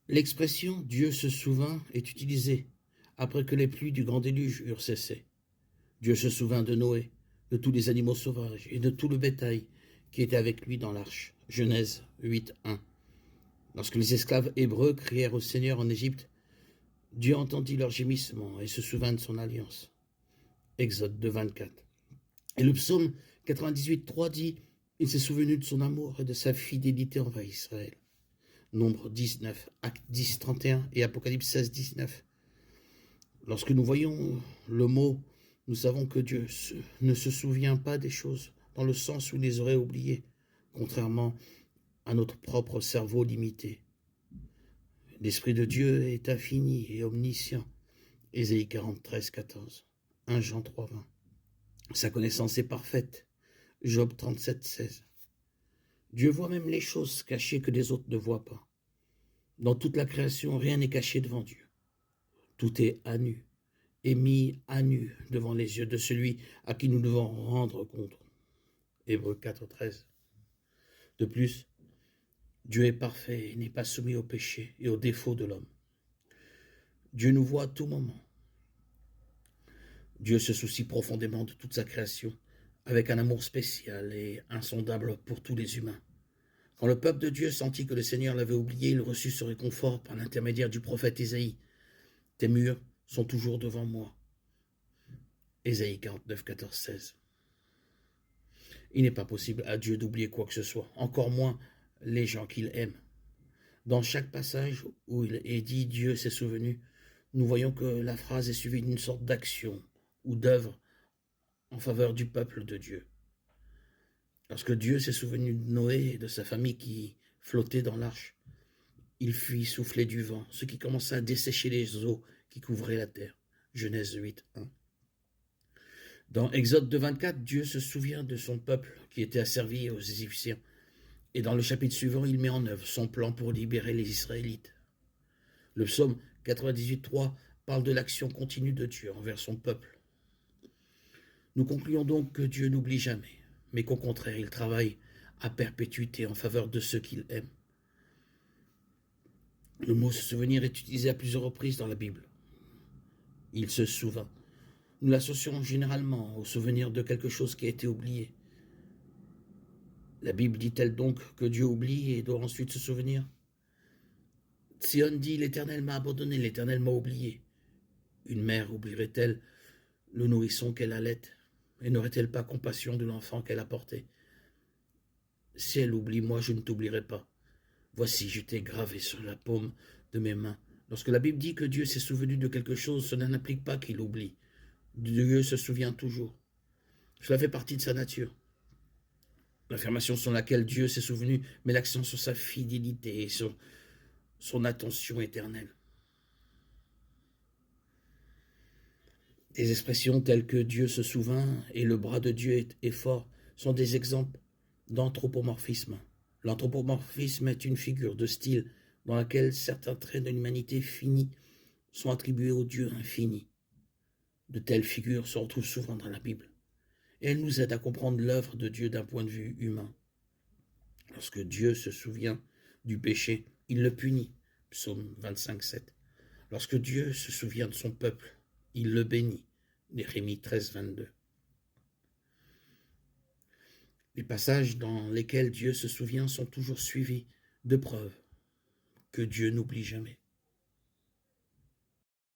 L'expression Dieu se souvint est utilisée après que les pluies du grand déluge eurent cessé. Dieu se souvint de Noé, de tous les animaux sauvages et de tout le bétail qui était avec lui dans l'arche. Genèse 8:1. Lorsque les esclaves hébreux crièrent au Seigneur en Égypte, Dieu entendit leurs gémissements et se souvint de son alliance. Exode 2:24. Et le psaume 98:3 dit « Il s'est souvenu de son amour et de sa fidélité envers Israël ». Nombre 19, Acte 10:31 et Apocalypse 16:19. Lorsque nous voyons le mot, nous savons que Dieu ne se souvient pas des choses dans le sens où il les aurait oubliées, contrairement à notre propre cerveau limité. L'Esprit de Dieu est infini et omniscient. Ésaïe 43:14. 1 Jean 3:20. Sa connaissance est parfaite. Job 37:16. Dieu voit même les choses cachées que les autres ne voient pas. Dans toute la création, rien n'est caché devant Dieu. Tout est à nu, et mis à nu devant les yeux de celui à qui nous devons rendre compte. Hébreux 4:13. De plus, Dieu est parfait et n'est pas soumis au péché et aux défauts de l'homme. Dieu nous voit à tout moment. Dieu se soucie profondément de toute sa création, avec un amour spécial et insondable pour tous les humains. Quand le peuple de Dieu sentit que le Seigneur l'avait oublié, il reçut ce réconfort par l'intermédiaire du prophète Ésaïe. « Tes murs sont toujours devant moi. » Ésaïe 49:14-16. Il n'est pas possible à Dieu d'oublier quoi que ce soit, encore moins les gens qu'il aime. Dans chaque passage où il est dit « Dieu s'est souvenu », nous voyons que la phrase est suivie d'une sorte d'action ou d'œuvre en faveur du peuple de Dieu. Lorsque Dieu s'est souvenu de Noé et de sa famille qui flottait dans l'arche, il fit souffler du vent, ce qui commença à dessécher les eaux qui couvraient la terre. Genèse 8:1. Dans Exode 2:24, Dieu se souvient de son peuple qui était asservi aux Égyptiens. Et dans le chapitre suivant, il met en œuvre son plan pour libérer les Israélites. Le psaume 98:3 parle de l'action continue de Dieu envers son peuple. Nous concluons donc que Dieu n'oublie jamais, mais qu'au contraire, il travaille à perpétuité en faveur de ceux qu'il aime. Le mot « se souvenir » est utilisé à plusieurs reprises dans la Bible. Il se souvint. Nous l'associons généralement au souvenir de quelque chose qui a été oublié. La Bible dit-elle donc que Dieu oublie et doit ensuite se souvenir? Sion dit « L'Éternel m'a abandonné, l'Éternel m'a oublié ». Une mère oublierait-elle le nourrisson qu'elle allait et n'aurait-elle pas compassion de l'enfant qu'elle a porté? Si elle oublie, moi je ne t'oublierai pas. Voici, je t'ai gravé sur la paume de mes mains. Lorsque la Bible dit que Dieu s'est souvenu de quelque chose, cela n'implique pas qu'il oublie. Dieu se souvient toujours. Cela fait partie de sa nature. L'affirmation sur laquelle Dieu s'est souvenu met l'accent sur sa fidélité et sur son attention éternelle. Des expressions telles que Dieu se souvint et le bras de Dieu est fort sont des exemples d'anthropomorphisme. L'anthropomorphisme est une figure de style dans laquelle certains traits de l'humanité finie sont attribués au Dieu infini. De telles figures se retrouvent souvent dans la Bible, et elles nous aident à comprendre l'œuvre de Dieu d'un point de vue humain. Lorsque Dieu se souvient du péché, il le punit. Psaume 25:7. Lorsque Dieu se souvient de son peuple, il le bénit. Néhémie 13:22. Les passages dans lesquels Dieu se souvient sont toujours suivis de preuves que Dieu n'oublie jamais.